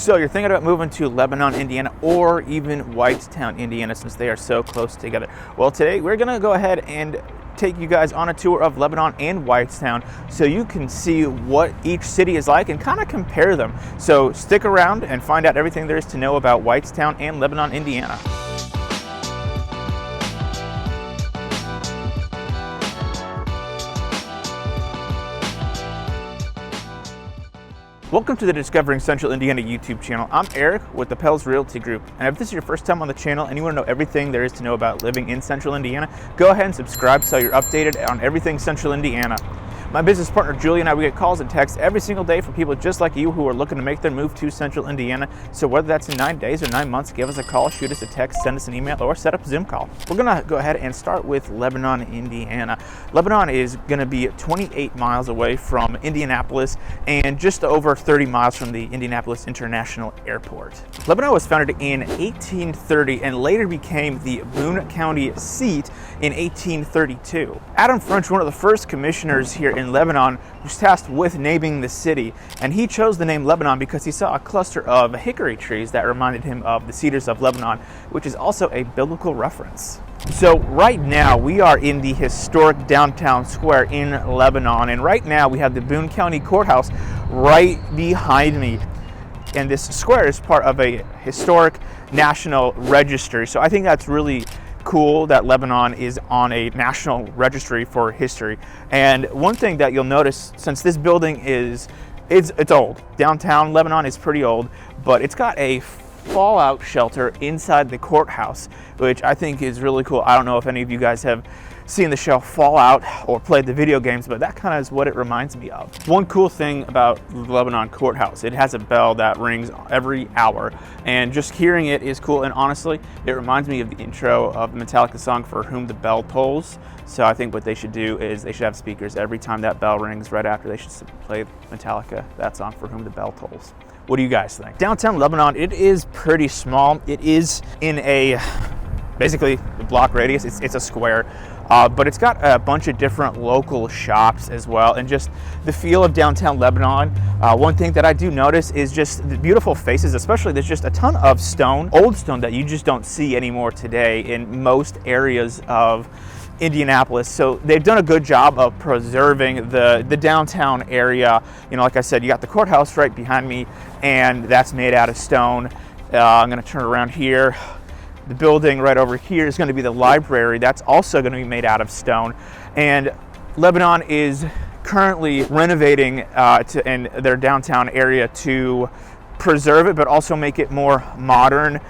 So you're thinking about moving to Lebanon, Indiana, or even Whitestown, Indiana, since they are so close together. Well, today we're gonna go ahead and take you guys on a tour of Lebanon and Whitestown so you can see what each city is like and kind of compare them. So stick around and find out everything there is to know about Whitestown and Lebanon, Indiana. Welcome to the Discovering Central Indiana YouTube channel. I'm Eric with the Pels Realty Group, and if this is your first time on the channel and you want to know everything there is to know about living in Central Indiana, go ahead and subscribe so you're updated on everything Central Indiana. My business partner Julie and I, we get calls and texts every single day from people just like you who are looking to make their move to Central Indiana. So whether that's in 9 days or 9 months, give us a call, shoot us a text, send us an email, or set up a Zoom call. We're gonna go ahead and start with Lebanon, Indiana. Lebanon is gonna be 28 miles away from Indianapolis and just over 30 miles from the Indianapolis International Airport. Lebanon was founded in 1830 and later became the Boone County seat in 1832. Adam French, one of the first commissioners here in Lebanon, was tasked with naming the city, and he chose the name Lebanon because he saw a cluster of hickory trees that reminded him of the cedars of Lebanon, which is also a biblical reference. So right now we are in the historic downtown square in Lebanon, and right now we have the Boone County Courthouse right behind me. And this square is part of a historic national registry, so I think that's really cool that Lebanon is on a national registry for history. And one thing that you'll notice, since this building it's old, downtown Lebanon is pretty old, but it's got a fallout shelter inside the courthouse, which I think is really cool. I don't know if any of you guys have seen the show Fallout or played the video games, but that kind of is what it reminds me of. One cool thing about the Lebanon Courthouse, it has a bell that rings every hour, and just hearing it is cool. And honestly, it reminds me of the intro of the Metallica song For Whom the Bell Tolls. So I think what they should do is they should have speakers every time that bell rings. Right after, they should play Metallica, that song For Whom the Bell Tolls. What do you guys think? Downtown Lebanon, it is pretty small. It is in basically a block radius. It's a square. But it's got a bunch of different local shops as well, and just the feel of downtown Lebanon. One thing that I do notice is just the beautiful faces, especially there's just a ton of stone, old stone that you just don't see anymore today in most areas of Indianapolis. So they've done a good job of preserving the downtown area. You know, like I said, you got the courthouse right behind me, and that's made out of stone. I'm gonna turn around here. The building right over here is going to be the library. That's also going to be made out of stone. And Lebanon is currently renovating in their downtown area to preserve it, but also make it more modern,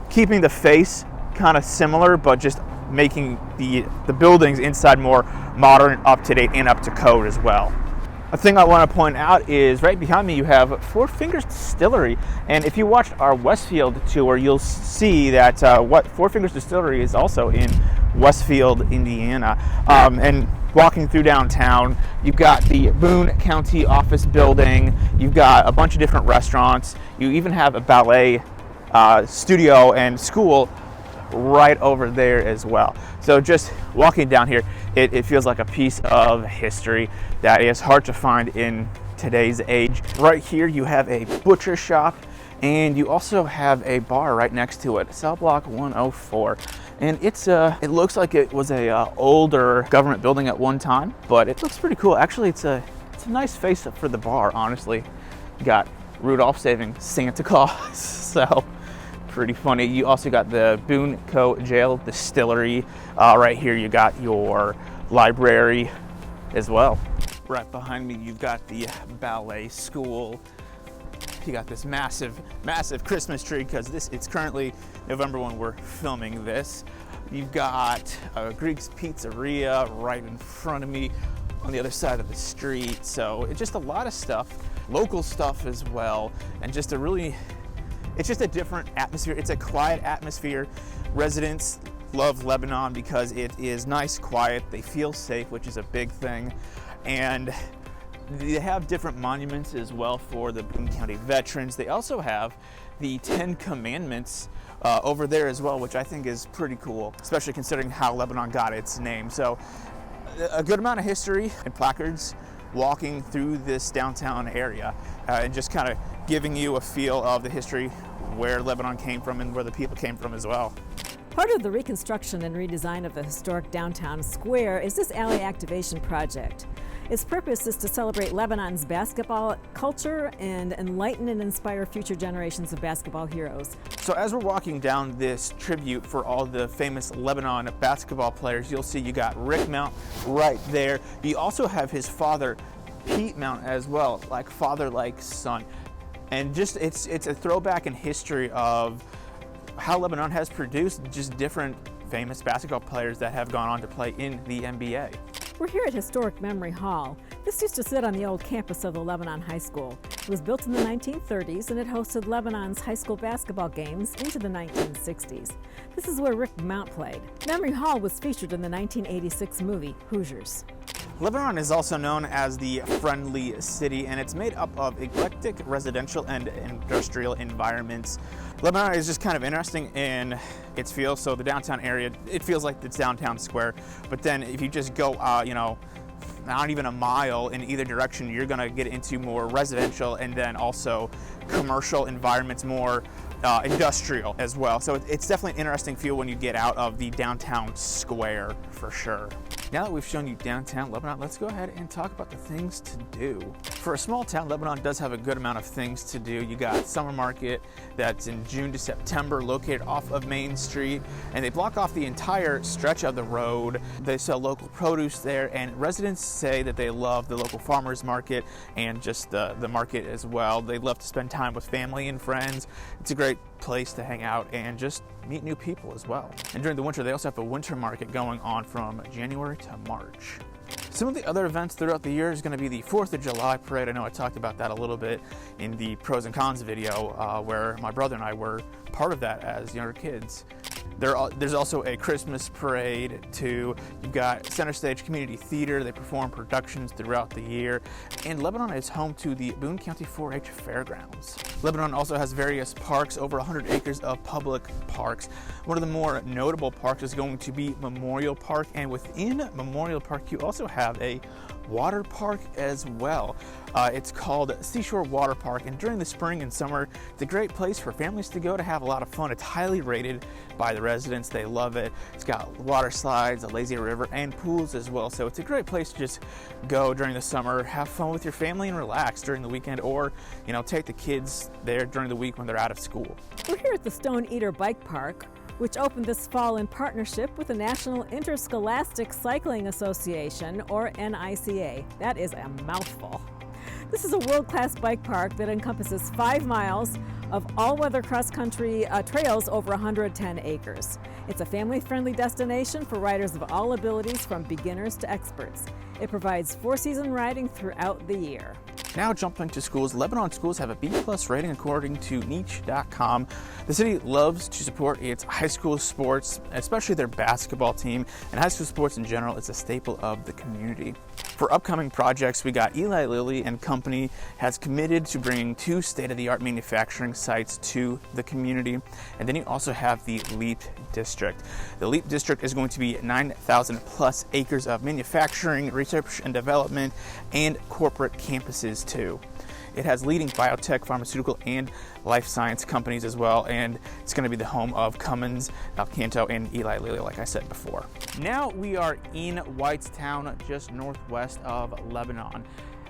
keeping the face kind of similar, but just making the buildings inside more modern, up-to-date, and up to code as well. A thing I want to point out is right behind me you have Four Fingers Distillery, and if you watched our Westfield tour, you'll see that Four Fingers Distillery is also in Westfield, Indiana. And walking through downtown, you've got the Boone County office building, you've got a bunch of different restaurants, you even have a ballet studio and school right over there as well. So just walking down here, it feels like a piece of history that is hard to find in today's age. Right here you have a butcher shop, and you also have a bar right next to it, Cell Block 104. And it looks like it was a older government building at one time, but it looks pretty cool. Actually, it's a nice face up for the bar, honestly. You got Rudolph saving Santa Claus, so pretty funny. You also got the Boone Co. Jail Distillery. Right here you got your library as well. Right behind me you've got the ballet school. You got this massive Christmas tree because it's currently November when we're filming this. You've got Greek's Pizzeria right in front of me on the other side of the street. So it's just a lot of stuff, local stuff as well, and just it's just a different atmosphere. It's a quiet atmosphere. Residents love Lebanon because it is nice, quiet. They feel safe, which is a big thing. And they have different monuments as well for the Boone County veterans. They also have the 10 Commandments over there as well, which I think is pretty cool, especially considering how Lebanon got its name. So a good amount of history and placards walking through this downtown area, and just kind of giving you a feel of the history, where Lebanon came from and where the people came from as well. Part of the reconstruction and redesign of the historic downtown square is this alley activation project. Its purpose is to celebrate Lebanon's basketball culture and enlighten and inspire future generations of basketball heroes. So as we're walking down this tribute for all the famous Lebanon basketball players, you'll see you got Rick Mount right there. You also have his father, Pete Mount, as well, like father, like son. And just it's a throwback in history of how Lebanon has produced just different famous basketball players that have gone on to play in the NBA. We're here at Historic Memory Hall. This used to sit on the old campus of the Lebanon High School. It was built in the 1930s and it hosted Lebanon's high school basketball games into the 1960s. This is where Rick Mount played. Memory Hall was featured in the 1986 movie Hoosiers. Lebanon is also known as the Friendly City, and it's made up of eclectic residential and industrial environments. Lebanon is just kind of interesting in its feel. So the downtown area, it feels like it's downtown square, but then if you just go not even a mile in either direction, you're gonna get into more residential and then also commercial environments, more industrial as well. So it's definitely an interesting feel when you get out of the downtown square for sure. Now that we've shown you downtown Lebanon, let's go ahead and talk about the things to do. For a small town, Lebanon does have a good amount of things to do. You got summer market that's in June to September, located off of Main Street, and they block off the entire stretch of the road. They sell local produce there, and residents say that they love the local farmers market and just the market as well. They love to spend time with family and friends. It's a great place to hang out and just meet new people as well. And during the winter, they also have a winter market going on from January to March. Some of the other events throughout the year is going to be the 4th of July parade. I know I talked about that a little bit in the pros and cons video where my brother and I were part of that as younger kids. There's also a Christmas parade too. You've got Center Stage Community Theater. They perform productions throughout the year. And Lebanon is home to the Boone County 4-H Fairgrounds. Lebanon also has various parks, over 100 acres of public parks. One of the more notable parks is going to be Memorial Park, and within Memorial Park you also have a water park as well. It's called Seashore Water Park, and during the spring and summer it's a great place for families to go to have a lot of fun. It's highly rated by the residents. They love it. It's got water slides, a lazy river, and pools as well. So it's a great place to just go during the summer, have fun with your family and relax during the weekend, or take the kids there during the week when they're out of school. We're here at the Stone Eater Bike Park, which opened this fall in partnership with the National Interscholastic Cycling Association, or NICA. That is a mouthful. This is a world-class bike park that encompasses 5 miles of all-weather cross-country trails over 110 acres. It's a family-friendly destination for riders of all abilities, from beginners to experts. It provides 4-season riding throughout the year. Now jumping to schools, Lebanon schools have a B+ rating according to niche.com. The city loves to support its high school sports, especially their basketball team, and high school sports in general is a staple of the community. For upcoming projects, we got Eli Lilly and Company has committed to bringing 2 state-of-the-art manufacturing sites to the community. And then you also have the LEAP District. The LEAP District is going to be 9,000 plus acres of manufacturing, research and development, and corporate campuses too. It has leading biotech, pharmaceutical, and life science companies as well, and it's going to be the home of Cummins, Alcanto, and Eli Lilly, like I said before. Now we are in Whitestown, just northwest of Lebanon.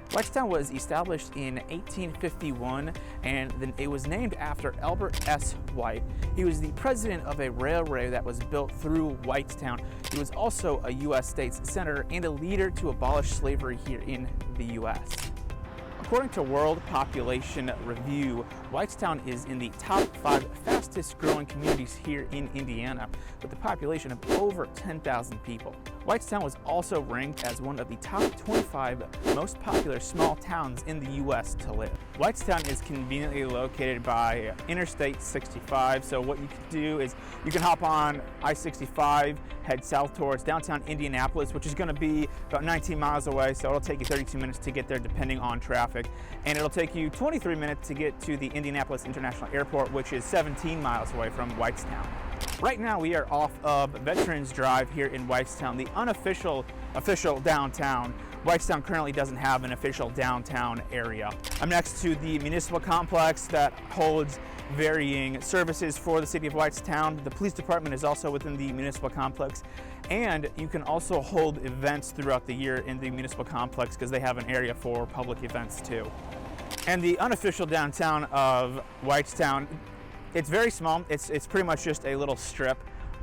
Whitestown was established in 1851, and then it was named after Albert S. White. He was the president of a railway that was built through Whitestown. He was also a U.S. state senator and a leader to abolish slavery here in the U.S. According to World Population Review, Whitestown is in the top 5 fastest growing communities here in Indiana, with a population of over 10,000 people. Whitestown was also ranked as one of the top 25 most popular small towns in the U.S. to live. Whitestown is conveniently located by Interstate 65, so what you can do is you can hop on I-65, head south towards downtown Indianapolis, which is going to be about 19 miles away, so it'll take you 32 minutes to get there depending on traffic, and it'll take you 23 minutes to get to the Indianapolis International Airport, which is 17 miles away from Whitestown. Right now we are off of Veterans Drive here in Whitestown, the unofficial official downtown Whitestown currently doesn't have an official downtown area. I'm next to the municipal complex that holds varying services for the city of Whitestown. The police department is also within the municipal complex, and you can also hold events throughout the year in the municipal complex because they have an area for public events too. And the unofficial downtown of Whitestown, it's very small. It's pretty much just a little strip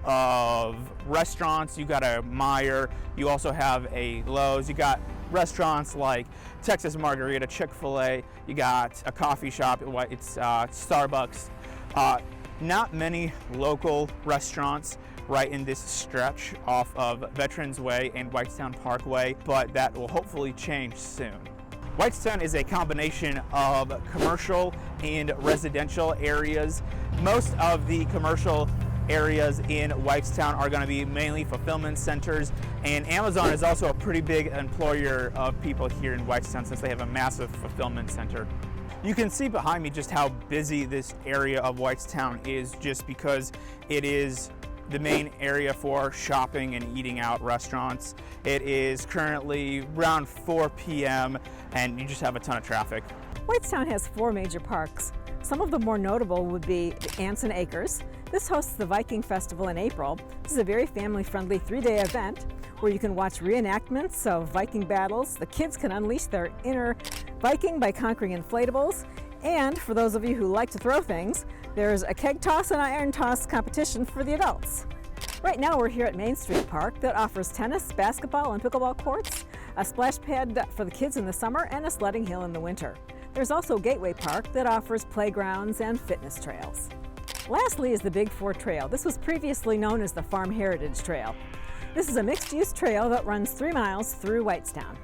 of restaurants. You got a Meijer, you also have a Lowe's, you got restaurants like Texas Margarita, Chick-fil-A, you got a coffee shop, it's Starbucks. Not many local restaurants right in this stretch off of Veterans Way and Whitestown Parkway, but that will hopefully change soon. Whitestown is a combination of commercial and residential areas. Most of the commercial areas in Whitestown are going to be mainly fulfillment centers, and Amazon is also a pretty big employer of people here in Whitestown since they have a massive fulfillment center. You can see behind me just how busy this area of Whitestown is, just because it is the main area for shopping and eating out restaurants. It is currently around 4 p.m. and you just have a ton of traffic. Whitestown has 4 major parks. Some of the more notable would be the Anson Acres. This hosts the Viking Festival in April. This is a very family-friendly 3-day event where you can watch reenactments of Viking battles. The kids can unleash their inner Viking by conquering inflatables. And for those of you who like to throw things, there's a keg toss and iron toss competition for the adults. Right now we're here at Main Street Park that offers tennis, basketball, and pickleball courts, a splash pad for the kids in the summer, and a sledding hill in the winter. There's also Gateway Park that offers playgrounds and fitness trails. Lastly is the Big Four Trail. This was previously known as the Farm Heritage Trail. This is a mixed-use trail that runs 3 miles through Whitestown.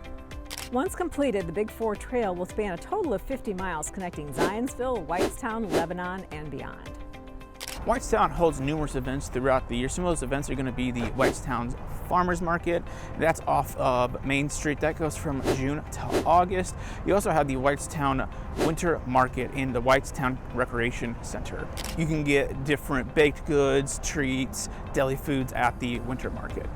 Once completed, the Big Four Trail will span a total of 50 miles connecting Zionsville, Whitestown, Lebanon, and beyond. Whitestown holds numerous events throughout the year. Some of those events are going to be the Whitestown Farmers Market. That's off of Main Street. That goes from June to August. You also have the Whitestown Winter Market in the Whitestown Recreation Center. You can get different baked goods, treats, deli foods at the Winter Market.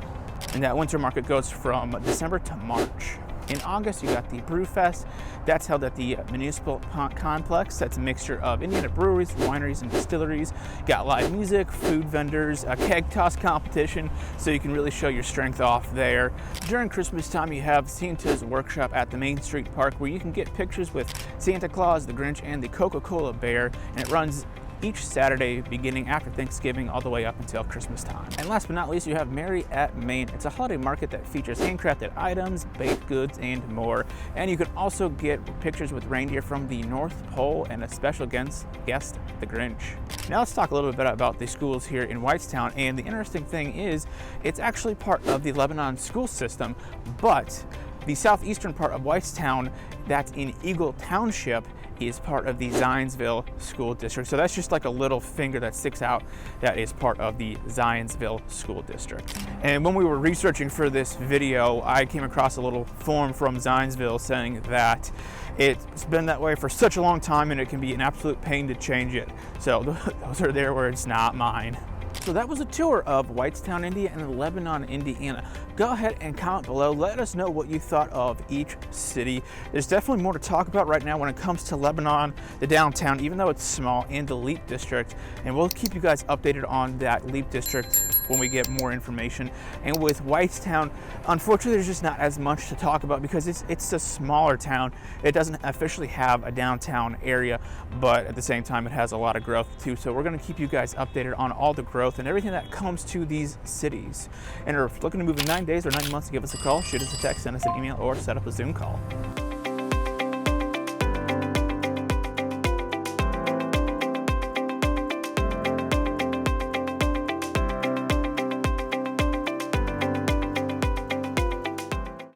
And that Winter Market goes from December to March. In August, you got the Brew Fest. That's held at the Municipal Complex. That's a mixture of Indiana breweries, wineries, and distilleries. Got live music, food vendors, a keg toss competition, so you can really show your strength off there. During Christmas time, you have Santa's Workshop at the Main Street Park, where you can get pictures with Santa Claus, the Grinch, and the Coca-Cola Bear, and it runs each Saturday beginning after Thanksgiving all the way up until Christmas time. And last but not least, you have Merry at Main. It's a holiday market that features handcrafted items, baked goods, and more. And you can also get pictures with reindeer from the North Pole and a special guest, the Grinch. Now let's talk a little bit about the schools here in Whitestown. And the interesting thing is, it's actually part of the Lebanon school system, but the southeastern part of Whitestown, that's in Eagle Township, is part of the Zionsville School District. So that's just like a little finger that sticks out that is part of the Zionsville School District. And when we were researching for this video, I came across a little form from Zionsville saying that it's been that way for such a long time and it can be an absolute pain to change it. So those are their words, not mine. So that was a tour of Whitestown, Indiana and Lebanon, Indiana. Go ahead and comment below. Let us know what you thought of each city. There's definitely more to talk about right now when it comes to Lebanon, the downtown, even though it's small, and the Leap District. And we'll keep you guys updated on that Leap District when we get more information. And with Whitestown, unfortunately, there's just not as much to talk about because it's a smaller town. It doesn't officially have a downtown area, but at the same time, it has a lot of growth too. So we're gonna keep you guys updated on all the growth and everything that comes to these cities. And if you're looking to move in 9 days or 9 months, give us a call, shoot us a text, send us an email, or set up a Zoom call.